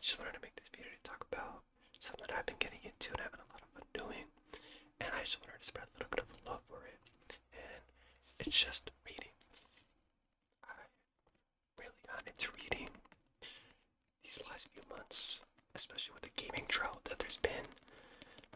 just wanted to make this video to talk about something that I've been getting into and having a lot of fun doing. And I just wanted to spread a little bit of love for it. And it's just reading. I really got into reading these last few months, especially with the gaming drought that there's been.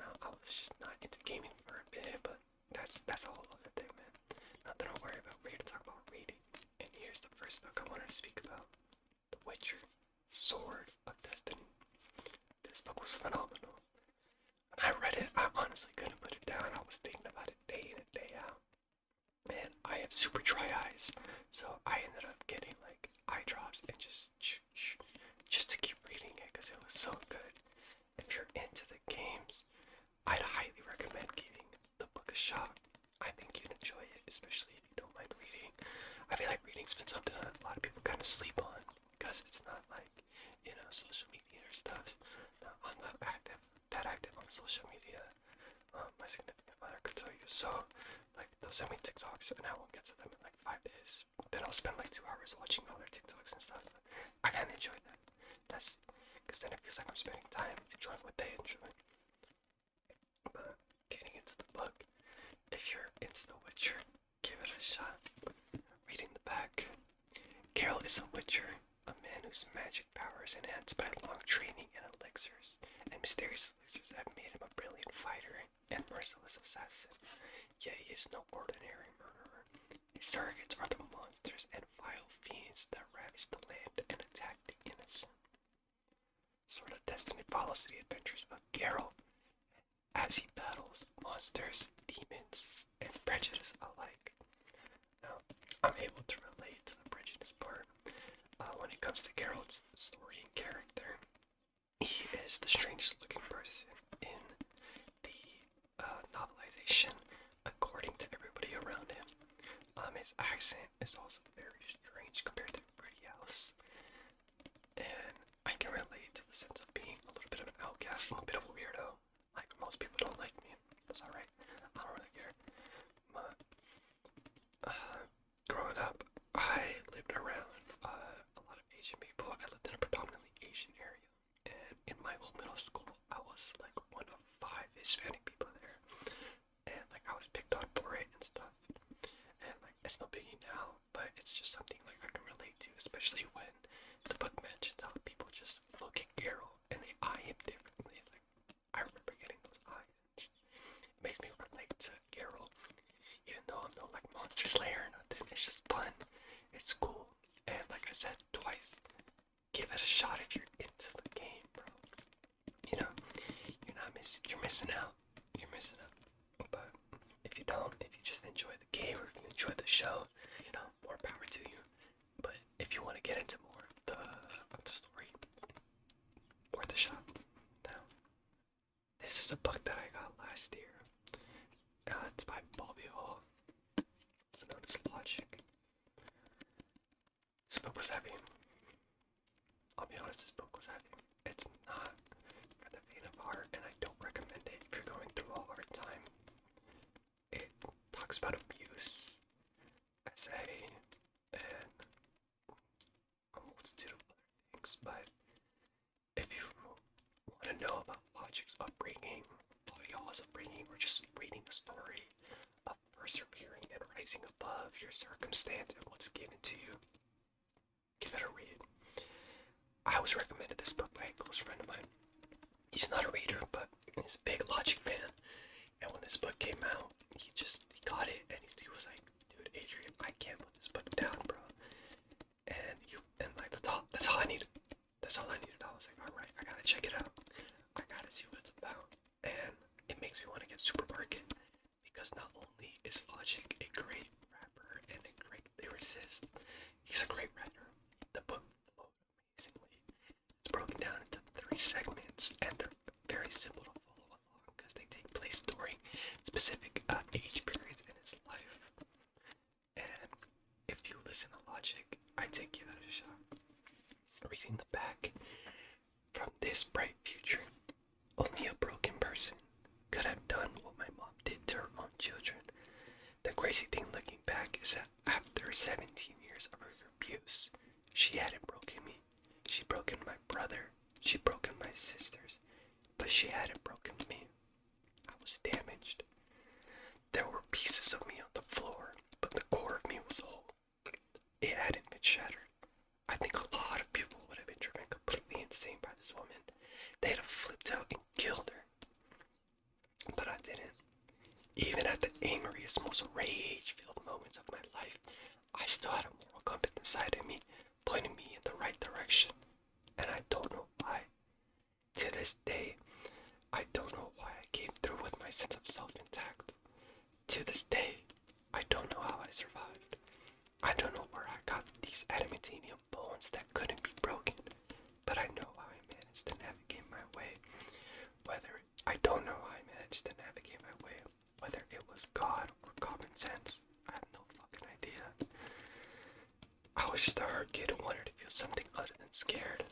I was just not into gaming for a bit, but that's a whole other thing, man. Nothing to worry about. We're here to talk about reading. And here's the first book I wanted to speak about. The Witcher, Sword of Destiny. This book was phenomenal. When I read it, I honestly couldn't put it down. I was thinking about it day in and day out. Man, I have super dry eyes, so I ended up getting like eye drops and just to keep reading it because it was so good. If you're into the games, I'd highly recommend giving the book a shot. I think you'd enjoy it, especially if you don't mind reading. I feel like reading's been something that a lot of people kind of sleep on because it's not like, social media or stuff. No, I'm not that active on social media. My significant other could tell you. So, like, they'll send me TikToks and I won't get to them in like 5 days. Then I'll spend like 2 hours watching all their TikToks and stuff. I kind of enjoy that. That's because then it feels like I'm spending time enjoying what they enjoy. But getting into the book, if you're into The Witcher, give it a shot. Reading the back, Geralt is a witcher, a man whose magic power is enhanced by long training in elixirs, and mysterious elixirs have made him a brilliant fighter and merciless assassin. Yet he is no ordinary murderer. His targets are the monsters and vile fiends that ravage the land and attack the innocent. Sword of Destiny follows the adventures of Geralt as he battles monsters, demons, and prejudice alike. Now, I'm able to relate to the prejudice part. When it comes to Geralt's story and character, he is the strangest looking person in the novelization, according to everybody around him. His accent is also very strange compared to everybody else, and I can relate to the sense of being a little bit of an outcast. I'm a bit of a weirdo. Like, most people don't like me. That's alright. I don't really care. But, growing up, I lived around a lot of Asian people. I lived in a predominantly Asian area. And in my whole middle school, I was like one of 5 Hispanic people there. And like, I was picked on for it and stuff. And like, it's no biggie now, but it's just something like I can relate to, especially when the book mentions how people just look at Geralt and they eye him differently. Like, I remember getting those eyes. It makes me relate to Geralt, even though I'm no like monster slayer or nothing. It's just fun. It's cool. And like I said twice, give it a shot if you're into the game, bro. You're missing out. You're missing out. But if you don't, if you just enjoy the game or if you enjoy the show, more power to you. But if you want to get into more of the story, worth a shot. Now, this is a book that I got last year. It's by Bobby Hall, also known as Logic. This book was heavy. I'll be honest, this book was heavy. It's not for the faint of heart, and I don't recommend it if you're going through a hard time. It talks about abuse, SA, and a multitude of other things, but if you want to know about Logic's upbringing, Bobby upbringing, or just reading a story of persevering and rising above your circumstance and what's given to you, give it a read. I was recommended this book by a close friend of mine. He's not a reader, but he's a big Logic fan. And when this book came out, he got it and he was like, "Dude, Adrian, I can't put this book down, bro." And like that's all I needed. That's all I needed. I was like, alright, I gotta check it out. I gotta see what it's about. And it makes me want to get Super Market because not only is Logic a great rapper and a great lyricist, he's a great writer. The book flowed amazingly. It's broken down into 3 segments and they're very simple to follow along because they take place during specific age periods in his life. And if you listen to Logic, I take you out of a shot. Reading the back, from this bright future, only a broken person could have done what my mom did to her own children. The crazy thing looking back is that after 17 years of her abuse, she hadn't broken me. She'd broken my brother, She'd broken my sisters, but she hadn't broken me. I was damaged. There were pieces of me on the floor, but the core of me was whole. It hadn't been shattered. I think a lot of people would have been driven completely insane by this woman. They'd have flipped out and killed her. But I didn't. Even at the angriest, most rage-filled moments of my life, I still had a moral compass inside of me, pointing me in the right direction. And I don't know why. To this day, I don't know why I came through with my sense of self intact. To this day, I don't know how I survived. I don't know where I got these adamantium bones that couldn't be broken, but I know how I managed to navigate my way. I don't know how I managed to navigate my way, whether it was God or common sense. I have no fucking idea. I was just a hurt kid who wanted to feel something other than scared.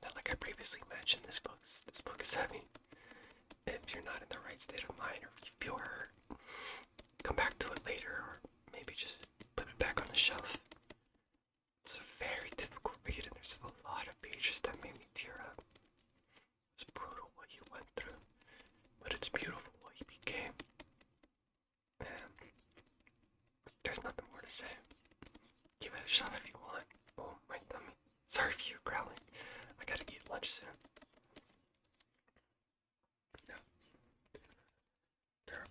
Now, like I previously mentioned, this book is heavy. If you're not in the right state of mind or if you feel hurt, come back to it later or maybe just put it back on the shelf. It's a very difficult read and there's a lot of pages that made me tear up. It's brutal what you went through, but it's beautiful what you became. And there's nothing more to say. Give it a shot if you want. Oh, my tummy. Sorry if you're growling. I gotta eat lunch soon. Now, there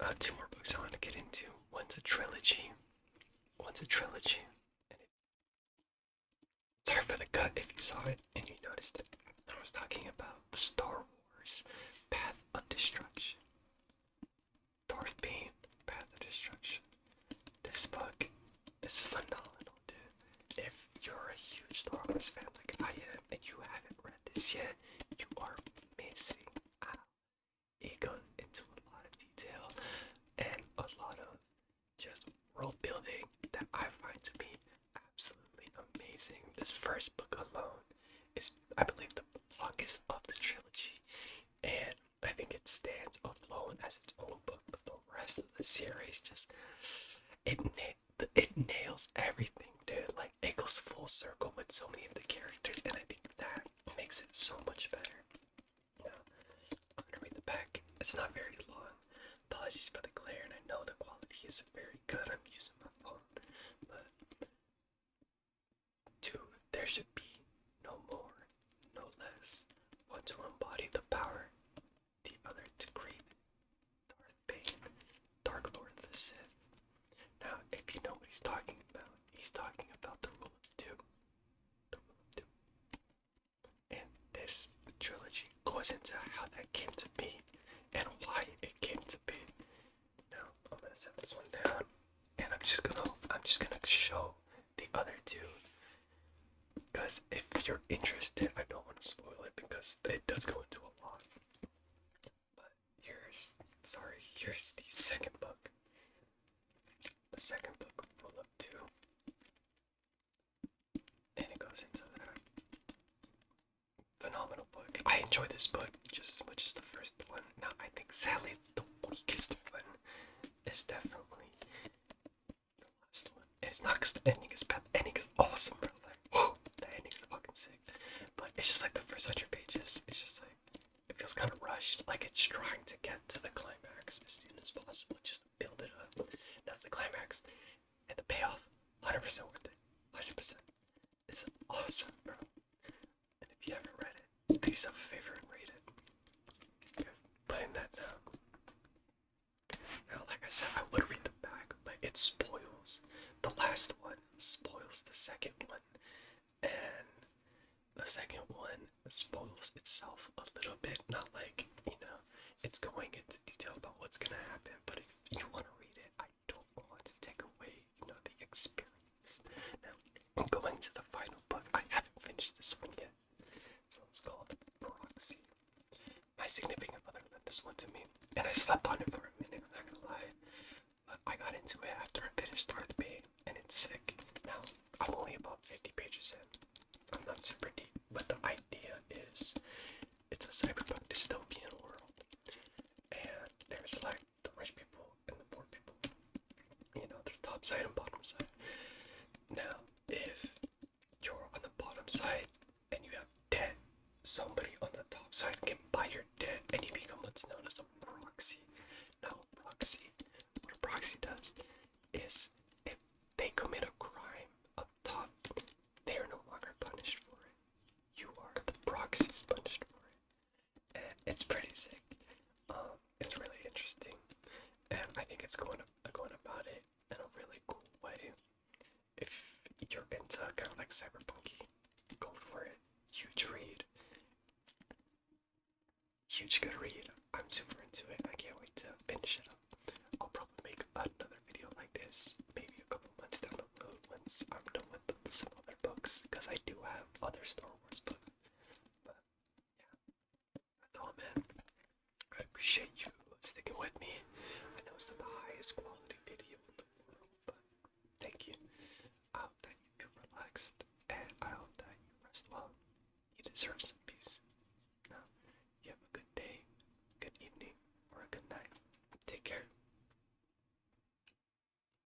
are two more books I want to get into. One's a trilogy. And sorry for the cut if you saw it and you noticed it. I was talking about the Star Wars Path of Destruction. Darth Bane, Path of Destruction. This book is phenomenal, dude. If you're a huge Star Wars fan like I am and you haven't read this yet, you are missing out. It goes into a lot of detail and a lot of just world building that I find to be absolutely amazing. This first book alone is, I believe, the longest of the trilogy, and I think it stands alone as its own book, but the rest of the series just, it nails everything, dude. Like, it goes full circle with so many of the characters, and I think that makes it so much better. Now, I'm gonna read the back. It's not very long. Apologies for the glare, and I know the quality isn't very good. I'm using my phone, but two, there should be no more, no less. One to embody the power, the other to create it. Darth Bane, Dark Lord of the Sith. Now, if you know what he's talking about the rule of two. The rule of two. And this trilogy goes into how that came to be and why it came to be. Now, I'm gonna set this one down and I'm just gonna show the other two. Because if you're interested, I don't want to spoil it because it does go into a lot. But here's the second book. The second book, Rule of Two. And it goes into that. Phenomenal book. I enjoy this book just as much as the first one. Now, I think sadly the weakest one is definitely the last one. And it's not because the ending is bad. The ending is awesome, bro. Like, whew, the ending is fucking sick. But it's just like the first 100 pages. It's just like, it feels kind of rushed. Like it's trying to get to the climax as soon as possible. Just build it up. That's the climax. And the payoff, 100% worth it. 100%. It's awesome, bro. And if you haven't read it, do yourself a favor and read it. Okay, putting that down. Now, like I said, I would read the back, but it spoils. The last one spoils the second one. And the second one spoils itself a little bit. Not like, it's going into detail about what's going to happen. But if you want to read it, I don't want to take away, the experience. Now, I'm going to the final book. I haven't finished this one yet. So it's called Proxy. My significant other lent this one to me, and I slept on it for a minute, I'm not gonna lie. But I got into it after I finished Darth Bane, and it's sick. Now, I'm only about 50 pages in. I'm not super deep, but the idea is, it's a cyberpunk dystopian world. And there's like the rich people and the poor people. There's top side and bottom side. Now, if you're side and you have debt, somebody on the top side can buy your debt and you become what's known as a proxy. Now, what a proxy does is if they commit a crime up top, they are no longer punished for it. You are the proxies punished for it. And it's pretty sick. It's really interesting. And I think it's going about it in a really cool way. If you're into kind of like cyberpunky, go for it. Huge read. Huge good read. I'm super into it. I can't wait to finish it up. I'll probably make another video like this maybe a couple months down the road once I'm done with some other books, because I do have other Star Wars books. But yeah, that's all, man. I appreciate you sticking with me. I know it's not the highest quality video in the world, but thank you. I hope that you feel relaxed, and I hope that you rest well. You deserve some